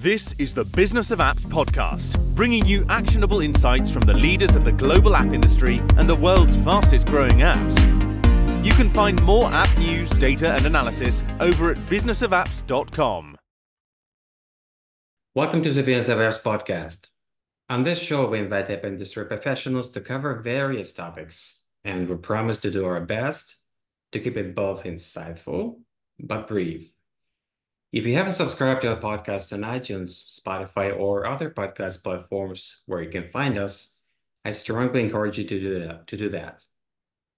This is the Business of Apps podcast, bringing you actionable insights from the leaders of the global app industry and the world's fastest growing apps. You can find more app news, data and analysis over at businessofapps.com. Welcome to the Business of Apps podcast. On this show, we invite app industry professionals to cover various topics, and we promise to do our best to keep it both insightful but brief. If you haven't subscribed to our podcast on iTunes, Spotify, or other podcast platforms where you can find us, I strongly encourage you to do that.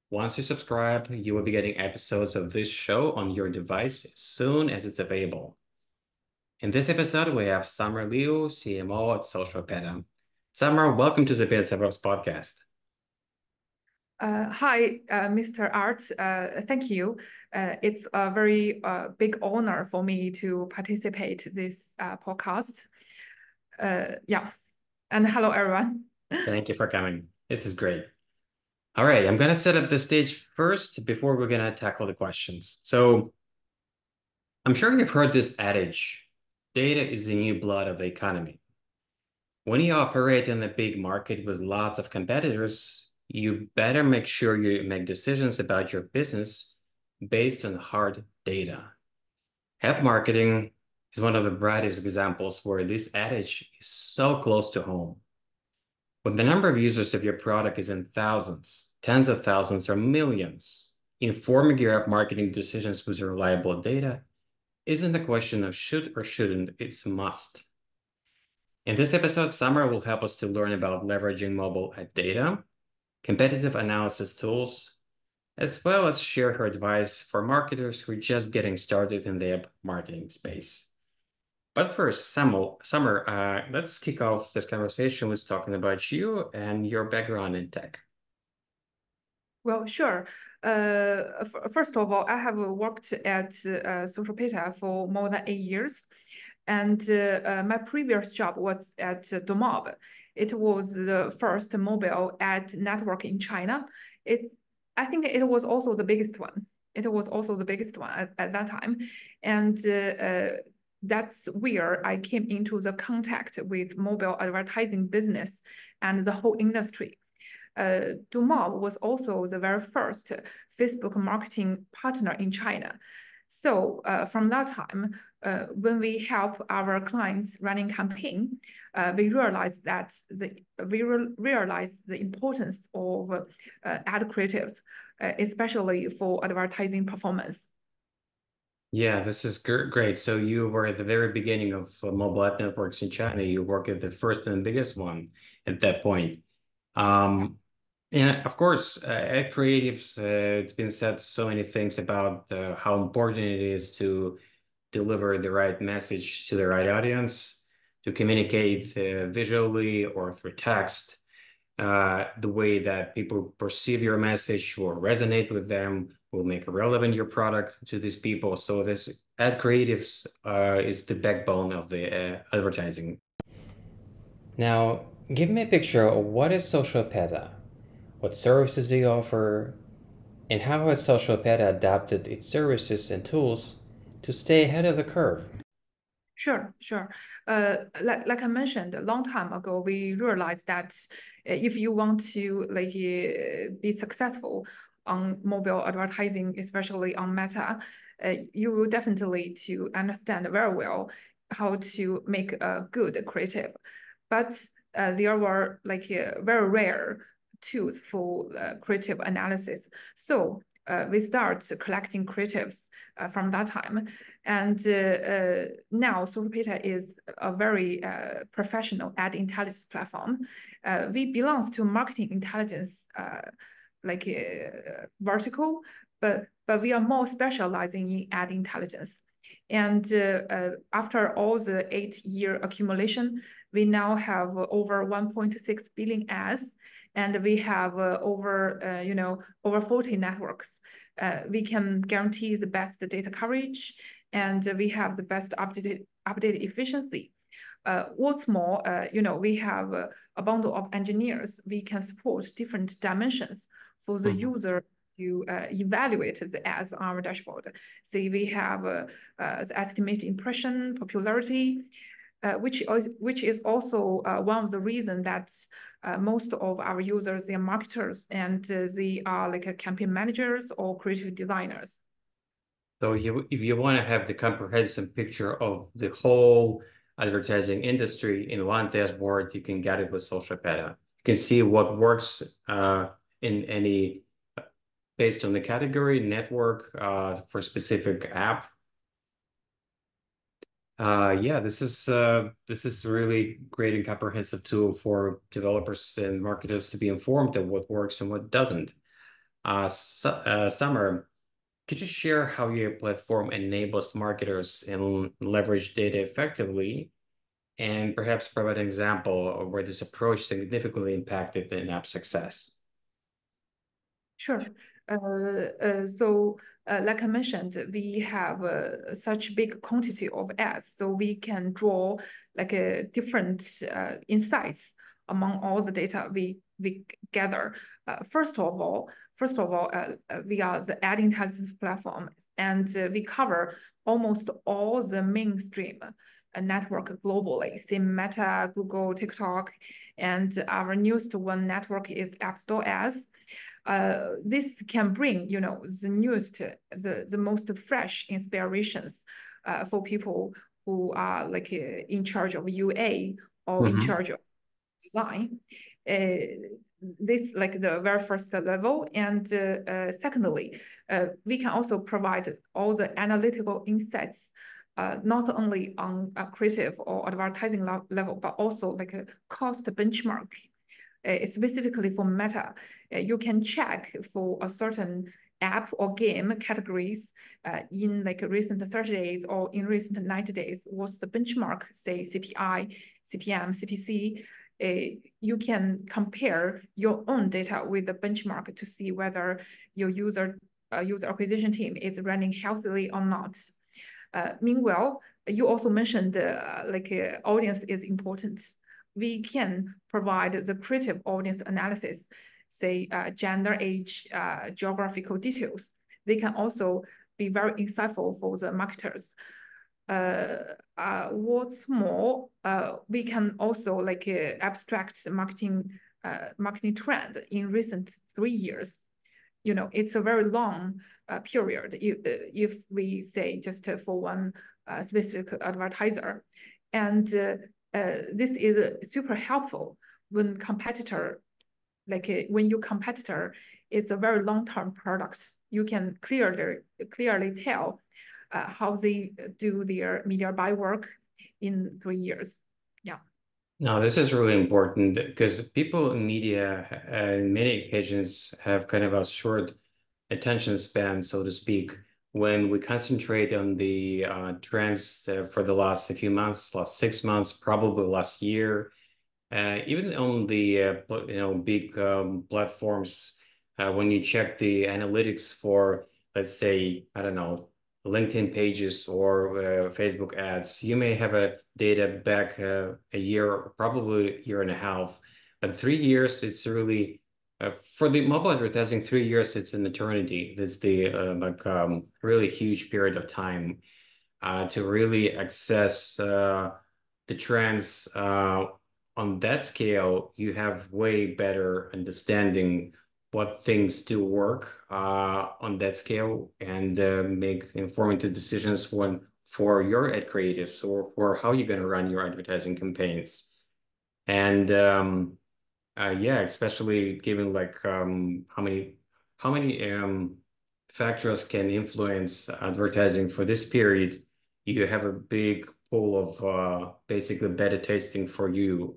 Once you subscribe, you will be getting episodes of this show on your device as soon as it's available. In this episode, we have Summer Liu, CMO at SocialPeta. Summer, welcome to the Business of Apps podcast. Hi, Mr. Art. Thank you. It's a very big honor for me to participate in this podcast. And hello, everyone. Thank you for coming. This is great. All right, I'm going to set up the stage first before we're going to tackle the questions. So I'm sure you've heard this adage, data is the new blood of the economy. When you operate in a big market with lots of competitors, you better make sure you make decisions about your business based on hard data. App marketing is one of the brightest examples where this adage is so close to home. When the number of users of your product is in thousands, tens of thousands, or millions, informing your app marketing decisions with reliable data isn't a question of should or shouldn't, it's must. In this episode, Summer will help us to learn about leveraging mobile ad data, competitive analysis tools, as well as share her advice for marketers who are just getting started in the app marketing space. But first, Summer, let's kick off this conversation with talking about you and your background in tech. Well, sure. First of all, I have worked at SocialPeta for more than 8 years. And my previous job was at Domob. It was the first mobile ad network in China. I think it was also the biggest one. It was also the biggest one at that time. And that's where I came into the contact with mobile advertising business and the whole industry. Domob was also the very first Facebook marketing partner in China. So from that time, when we help our clients running campaign, we realize the importance of ad creatives, especially for advertising performance. Yeah, this is great. So you were at the very beginning of mobile ad networks in China. You worked at the first and biggest one at that point. And of course, at creatives, it's been said so many things about how important it is to deliver the right message to the right audience, to communicate visually or through text, the way that people perceive your message or resonate with them will make relevant your product to these people. So this ad creatives is the backbone of the advertising. Now, give me a picture of what is SocialPeta? What services do you offer? And how has SocialPeta adapted its services and tools to stay ahead of the curve? Sure. Like I mentioned, a long time ago, we realized that if you want to be successful on mobile advertising, especially on Meta, you will definitely to understand very well how to make a good creative. But there were very rare tools for creative analysis. So we start collecting creatives from that time. And now SocialPeta is a very professional ad intelligence platform. We belong to marketing intelligence vertical, but we are more specializing in ad intelligence. And after all the 8-year accumulation, we now have over 1.6 billion ads, and we have over 40 networks. We can guarantee the best data coverage, and we have the best updated efficiency. What's more, we have a bundle of engineers. We can support different dimensions for the user to evaluate the ads on our dashboard. So we have the estimated impression, popularity, which is also one of the reasons that most of our users, they are marketers, and they are like campaign managers or creative designers. So if you want to have the comprehensive picture of the whole advertising industry in one dashboard, you can get it with SocialPeta. You can see what works in any based on the category, network for specific app. Yeah, this is really great and comprehensive tool for developers and marketers to be informed of what works and what doesn't. Summer, could you share how your platform enables marketers and leverage data effectively, and perhaps provide an example of where this approach significantly impacted the app success? Sure. Like I mentioned, we have such big quantity of ads, so we can draw like a different insights among all the data we gather. First of all, we are the ad intelligence platform, and we cover almost all the mainstream network globally. Say Meta, Google, TikTok, and our newest one network is App Store ads. This can bring, the newest, the most fresh inspirations for people who are like in charge of UA or in charge of design. This like the very first level, and secondly, we can also provide all the analytical insights, not only on a creative or advertising level, but also like a cost benchmark. Specifically for Meta, you can check for a certain app or game categories in like recent 30 days or in recent 90 days. What's the benchmark, say CPI, CPM, CPC? You can compare your own data with the benchmark to see whether your user acquisition team is running healthily or not. Meanwhile, you also mentioned audience is important. We can provide the creative audience analysis, say gender, age, geographical details. They can also be very insightful for the marketers. What's more, we can also like abstract marketing trend in recent 3 years. It's a very long period if we say just for one specific advertiser. And this is super helpful when when your competitor is a very long-term product. You can clearly tell how they do their media buy work in 3 years. Yeah. No, this is really important because people in media, in many occasions, have kind of a short attention span, so to speak. When we concentrate on the trends for the last few months, last 6 months, probably last year, even on the big platforms, when you check the analytics for, let's say, I don't know, LinkedIn pages or Facebook ads, you may have a data back a year, probably a year and a half, but 3 years, it's really for the mobile advertising. 3 years, it's an eternity. It's the really huge period of time to really assess the trends. On that scale, you have way better understanding what things do work on that scale, and make informative decisions for your ad creatives or for how you're going to run your advertising campaigns. And yeah, especially given like how many factors can influence advertising for this period, you have a big pool of basically beta testing for you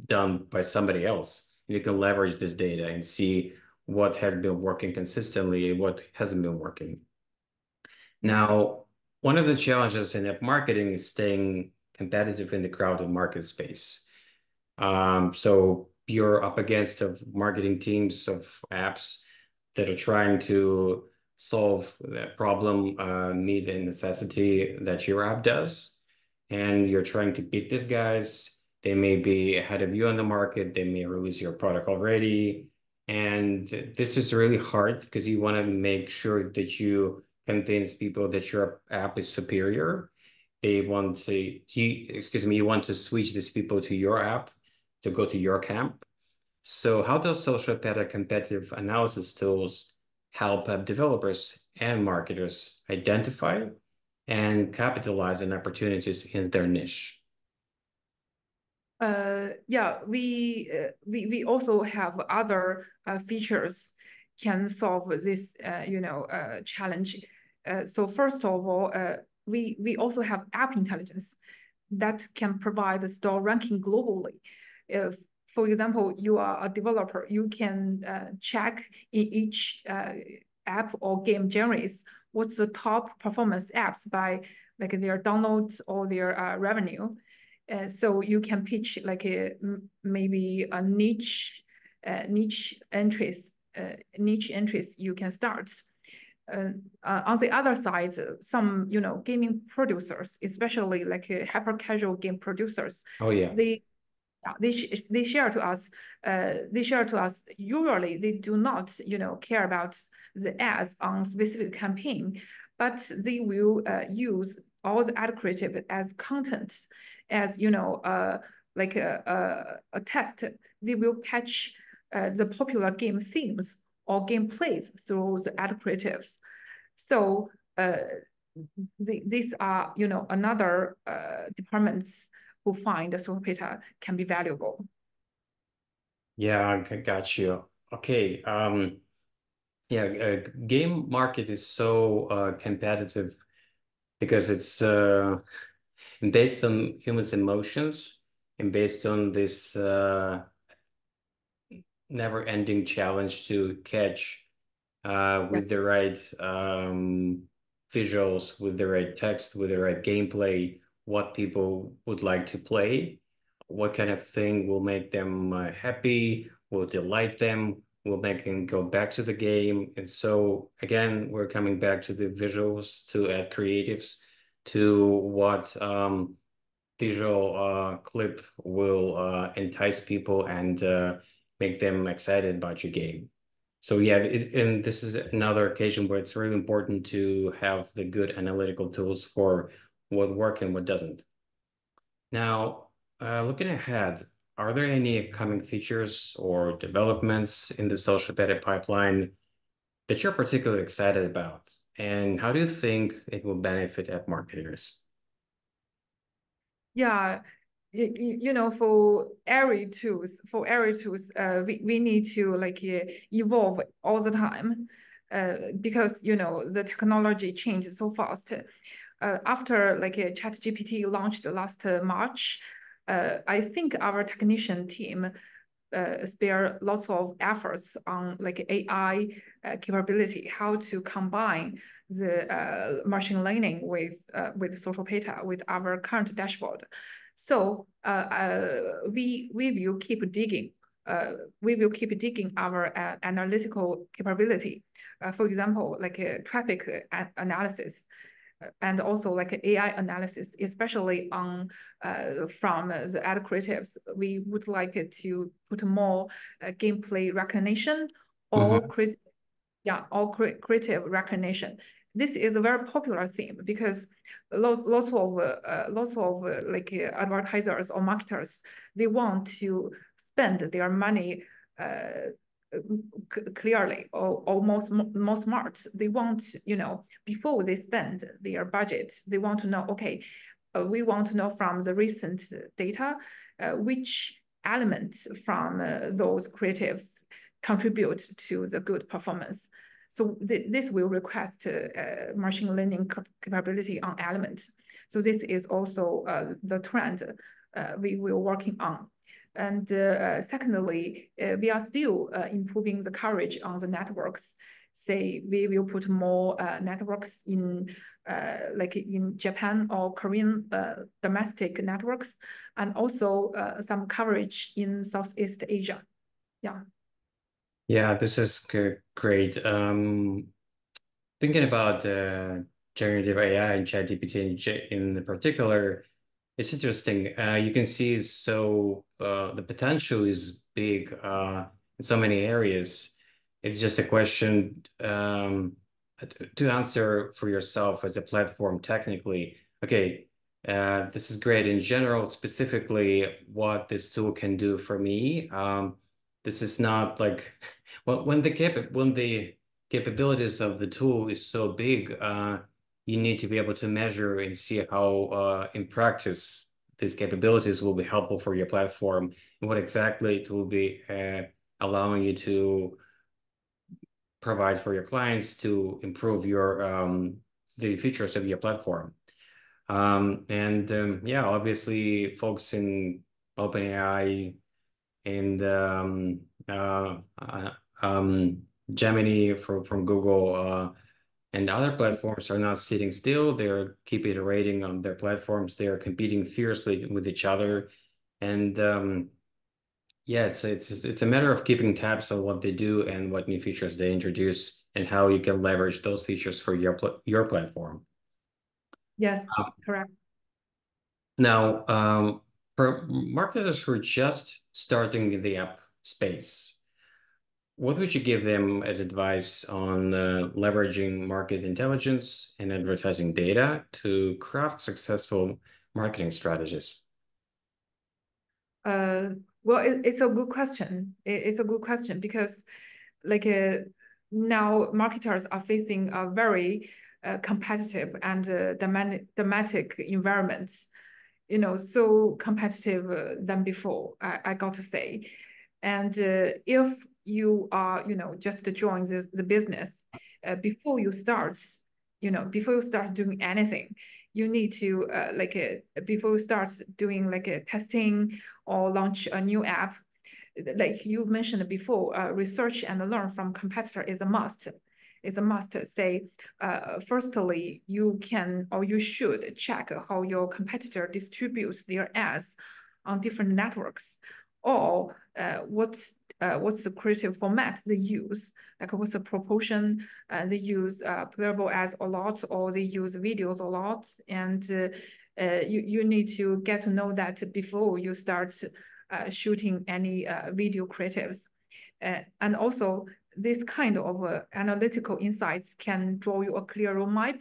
done by somebody else. You can leverage this data and see what has been working consistently and what hasn't been working. Now, one of the challenges in app marketing is staying competitive in the crowded market space. So you're up against marketing teams of apps that are trying to solve that problem, need and necessity that your app does. And you're trying to beat these guys. They may be ahead of you on the market. They may release your product already. And this is really hard because you want to make sure that you convince people that your app is superior. they want you want to switch these people to your app to go to your camp. So how does SocialPeta competitive analysis tools help developers and marketers identify and capitalize on opportunities in their niche? Yeah, we also have other features can solve this challenge. So first of all, we also have app intelligence that can provide the store ranking globally. If, for example, you are a developer, you can check in each app or game genres what's the top performance apps by like their downloads or their revenue. So you can pitch like maybe a niche entries you can start. On the other side, some gaming producers, especially like hyper casual game producers, Oh yeah. they share to us usually they do not care about the ads on specific campaign, but they will use all the ad creative as content, as like a test. They will catch the popular game themes or gameplays through the ad creatives. So these are another departments who find the SocialPeta can be valuable. Yeah, got you. Okay. Yeah, game market is so competitive because it's based on humans' emotions and based on this never-ending challenge to catch Yeah. with the right visuals, with the right text, with the right gameplay, what people would like to play, what kind of thing will make them happy, will delight them, will make them go back to the game. And so again, we're coming back to the visuals, to add creatives, to what visual clip will entice people and make them excited about your game. So yeah, and this is another occasion where it's really important to have the good analytical tools for what works and what doesn't. Now, looking ahead, are there any upcoming features or developments in the SocialPeta pipeline that you're particularly excited about? And how do you think it will benefit app marketers? Yeah, for every tools, we need to like evolve all the time, because the technology changes so fast. After like ChatGPT launched last March, I think our technician team spare lots of efforts on like AI capability, how to combine the machine learning with SocialPeta with our current dashboard. So we will keep digging. We will keep digging our analytical capability. For example, like traffic analysis and also like AI analysis, especially on from the ad creatives. We would like it to put more gameplay recognition or creative recognition. This is a very popular theme because lots of like advertisers or marketers, they want to spend their money clearly or more smart. They want, before they spend their budget, they want to know, okay, we want to know from the recent data, which elements from those creatives contribute to the good performance. So this will request machine learning capability on elements. So this is also the trend we will working on. And secondly, we are still improving the coverage on the networks. Say we will put more networks in like in Japan or Korean domestic networks, and also some coverage in Southeast Asia. Yeah. Yeah, this is great. Thinking about generative AI and ChatGPT in particular, it's interesting. You can see the potential is big in so many areas. It's just a question to answer for yourself as a platform technically. Okay, This is great. In general, specifically what this tool can do for me. This is not like when the capabilities of the tool is so big, you need to be able to measure and see how in practice these capabilities will be helpful for your platform and what exactly it will be allowing you to provide for your clients to improve the features of your platform. Yeah, obviously folks in OpenAI and Gemini from Google and other platforms are not sitting still. They're keep iterating on their platforms. They are competing fiercely with each other. And yeah, it's a matter of keeping tabs on what they do and what new features they introduce and how you can leverage those features for your platform. Yes, correct. Now, for marketers who are just starting in the app space, what would you give them as advice on leveraging market intelligence and advertising data to craft successful marketing strategies? Well, it's a good question. It's a good question because like now marketers are facing a very competitive and dynamic environments, so competitive than before, I got to say. And if you are, just to join the business, before you start, doing anything, you need to before you start doing like a testing or launch a new app, like you mentioned before, research and learn from competitor is a must. It's a must. Say, firstly, you can or you should check how your competitor distributes their ads on different networks, or what's the creative format they use, like what's the proportion they use playable ads a lot, or they use videos a lot, and you need to get to know that before you start shooting any video creatives. And also, this kind of analytical insights can draw you a clear roadmap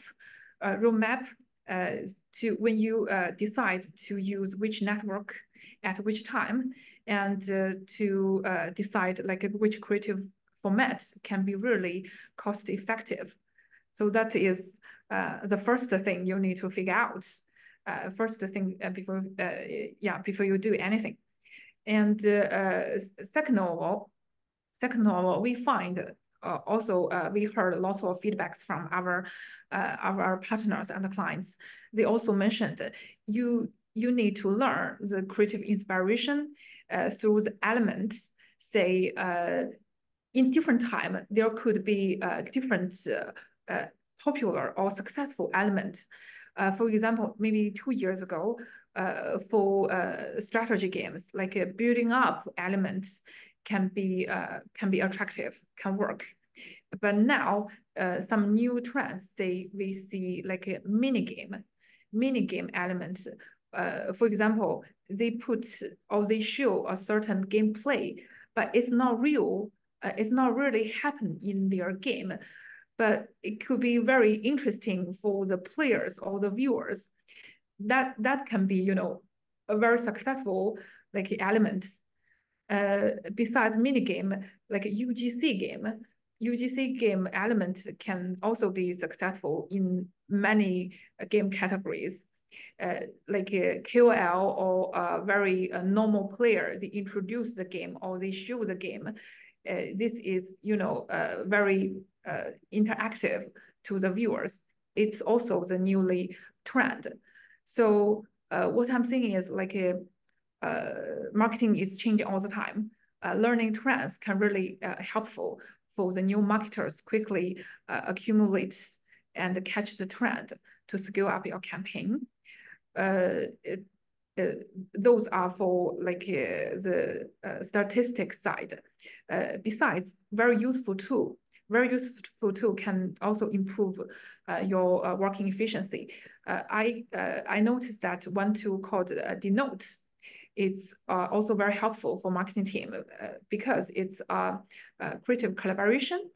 to when you decide to use which network at which time, and to decide like which creative formats can be really cost effective. So that is the first thing you need to figure out. First thing before you do anything. And second of all, we find also we heard lots of feedbacks from our partners and the clients. They also mentioned you need to learn the creative inspiration through the elements. Say in different time there could be different popular or successful elements. For example, maybe 2 years ago, for strategy games, like building up elements can be attractive, can work. But now some new trends, say we see like a mini game elements. For example, they put or they show a certain gameplay, but it's not real. It's not really happen in their game, but it could be very interesting for the players or the viewers. That can be, a very successful like elements. Besides minigame, like UGC game element can also be successful in many game categories. Like a KOL or a very normal player, they introduce the game or they show the game. This is, very interactive to the viewers. It's also the newly trend. So what I'm saying is like marketing is changing all the time. Learning trends can really helpful for the new marketers quickly accumulate and catch the trend to scale up your campaign. Those are for like the statistics side. Besides, very useful tool can also improve your working efficiency. I noticed that one tool called Denote. It's also very helpful for marketing team because it's a creative collaboration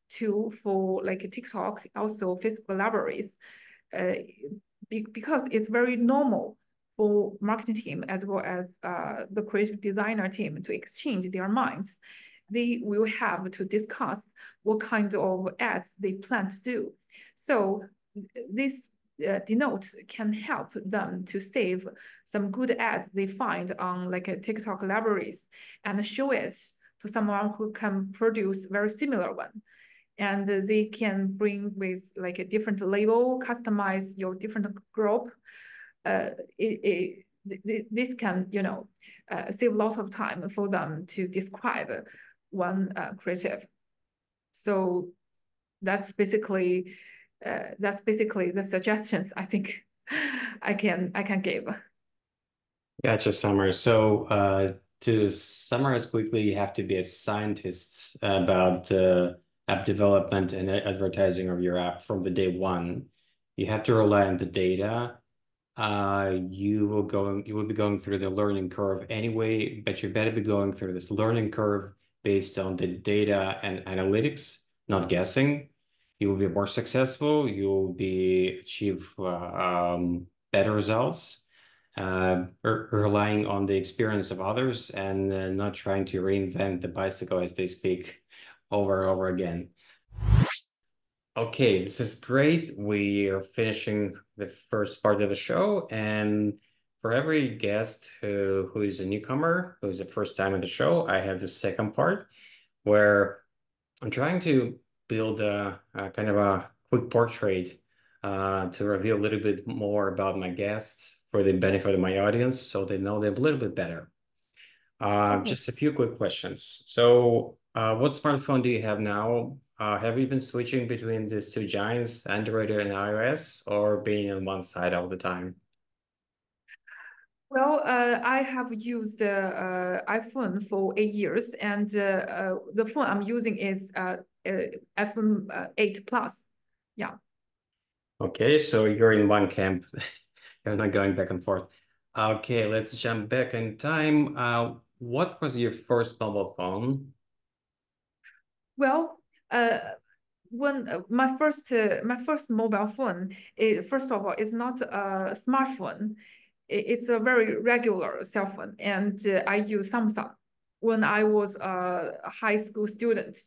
tool for like TikTok, also Facebook libraries. because it's very normal for marketing team as well as the creative designer team to exchange their minds. They will have to discuss what kind of ads they plan to do. So this denotes can help them to save some good ads they find on like a TikTok libraries and show it to someone who can produce very similar one. And they can bring with like a different label, customize your different group. This can, save a lot of time for them to describe one creative. So that's basically the suggestions I think I can give. Gotcha, Summer. So to summarize quickly, you have to be a scientist about the app development and advertising of your app from the day one. You have to rely on the data. You will be going through the learning curve anyway, but you better be going through this learning curve based on the data and analytics, not guessing. You will be more successful. You will achieve better results, relying on the experience of others and not trying to reinvent the bicycle as they speak over and over again. Okay, this is great. We are finishing the first part of the show, and for every guest who is a newcomer, who is the first time on the show, I have the second part where I'm trying to build a kind of a quick portrait to reveal a little bit more about my guests for the benefit of my audience, so they know them a little bit better. Okay. Just a few quick questions. So, what smartphone do you have now? Have you been switching between these two giants, Android and iOS, or being on one side all the time? Well, I have used iPhone for 8 years, and the phone I'm using is iPhone 8 Plus. Yeah. Okay, so you're in one camp. You're not going back and forth. Okay, let's jump back in time. What was your first mobile phone? Well, when my first mobile phone, first of all, is not a smartphone. It's a very regular cell phone, and I use Samsung when I was a high school student.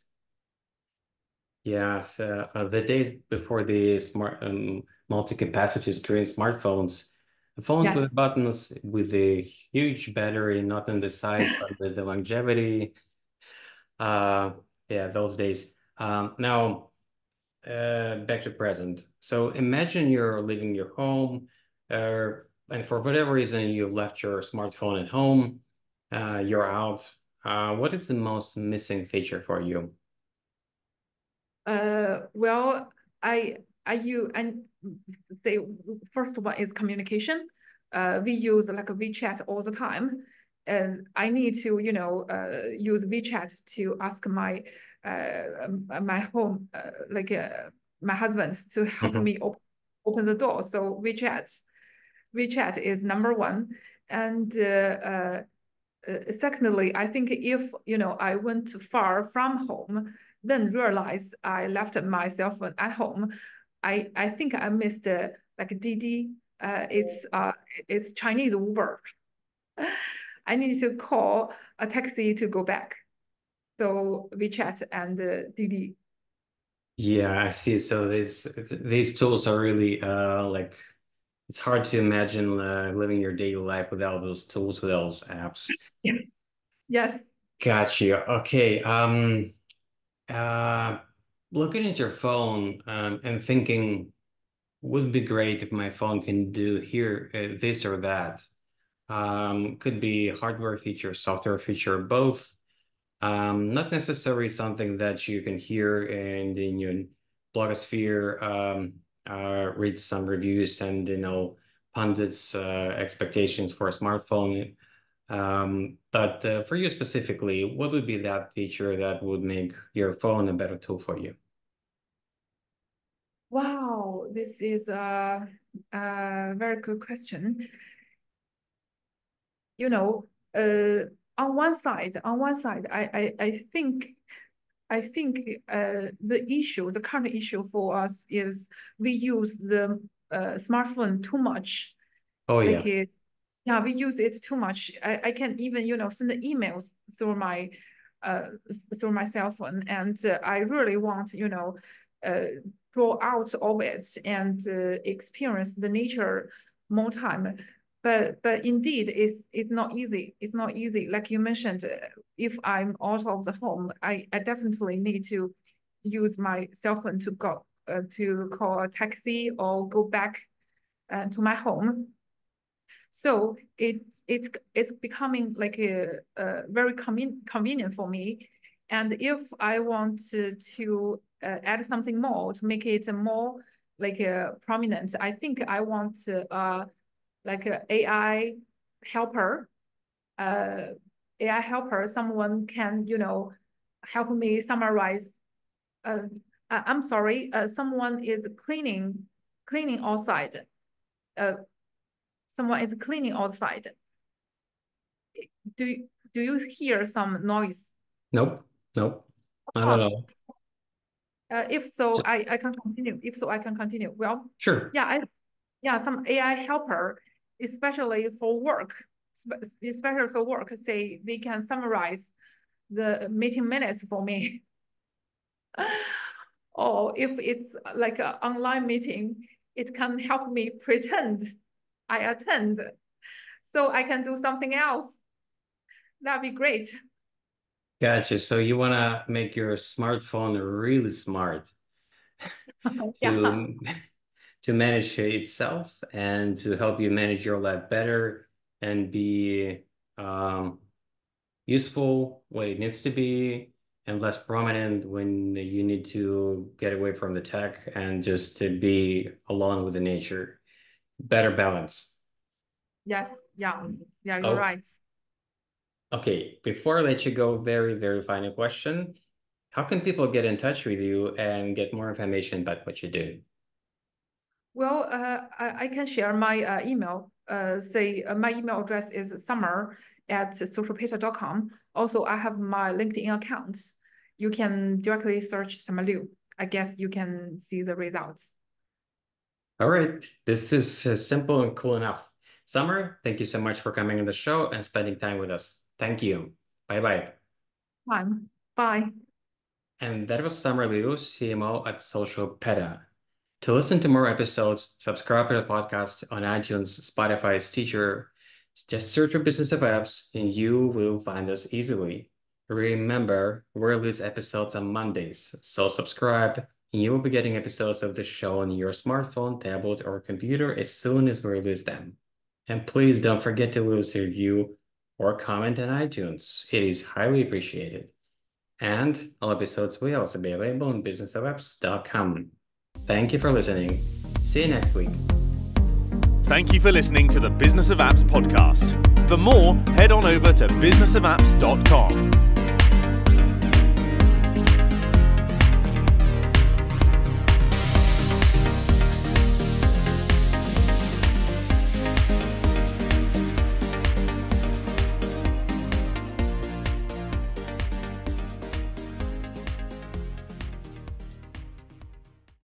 Yes, the days before the multi-capacity screen smartphones, the phones Yes. with buttons with a huge battery, not in the size, but with the longevity. Uh, yeah, those days. Now, back to present. So imagine you're leaving your home, and for whatever reason you left your smartphone at home. You're out. What is the most missing feature for you? Well, I use and the first one is communication. We use like a WeChat all the time, and I need to use WeChat to ask my home my husband to help Mhm. me open the door. So WeChat is number one, and secondly, I think if I went far from home, then realize I left my cell phone at home, I think I missed like Didi. It's Chinese Uber. I need to call a taxi to go back. So WeChat and Didi. Yeah, I see. So these tools are really like it's hard to imagine living your daily life without those tools, without those apps. Yeah. Yes. Gotcha. Okay. Uh, Looking at your phone and thinking, would be great if my phone can do here this or that. Could be hardware feature, software feature, both. Not necessarily something that you can hear and in your blogosphere, read some reviews and pundits' expectations for a smartphone. But for you specifically, what would be that feature that would make your phone a better tool for you? Wow, this is a very good question. You know, on one side, I think the current issue for us is we use the smartphone too much. Oh Like yeah. yeah, we use it too much. I can even, send emails through my cell phone, and I really want, draw out of it and experience the nature more time. But indeed, it's not easy. It's not easy. Like you mentioned, if I'm out of the home, I definitely need to use my cell phone to call a taxi or go back to my home. So it's becoming like a very convenient for me. And if I want to add something more to make it more like prominent, I think I want like a helper, uh, AI helper. Someone can help me summarize. Uh, I'm sorry. Someone is cleaning outside. Uh, Someone is cleaning outside. Do you hear some noise? Nope. Nope. Not at Oh, all. if so, I can continue. If so, I can continue. Well, Sure. yeah, some AI helper, especially for work, say they can summarize the meeting minutes for me. Or if it's like an online meeting, it can help me pretend I attend, so I can do something else. That'd be great. Gotcha. So you want to make your smartphone really smart Yeah. to to manage itself and to help you manage your life better and be useful when it needs to be and less prominent when you need to get away from the tech and just to be alone with the nature. Better balance. Yes. Yeah. Yeah, you're Oh, right. okay. Before I let you go, very, very final question. How can people get in touch with you and get more information about what you do? Well, I can share my email. My email address is summer@socialpeta.com. Also, I have my LinkedIn account. You can directly search Summer Liu. I guess you can see the results. All right. This is simple and cool enough. Summer, thank you so much for coming on the show and spending time with us. Thank you. Bye-bye. Fine. Bye. And that was Summer Liu, CMO at SocialPeta. To listen to more episodes, subscribe to the podcast on iTunes, Spotify, Stitcher. Just search for Business of Apps and you will find us easily. Remember, we release episodes on Mondays, so subscribe and you will be getting episodes of the show on your smartphone, tablet, or computer as soon as we release them. And please don't forget to leave us a review or comment on iTunes. It is highly appreciated. And all episodes will also be available on businessofapps.com. Thank you for listening. See you next week. Thank you for listening to the Business of Apps podcast. For more, head on over to businessofapps.com.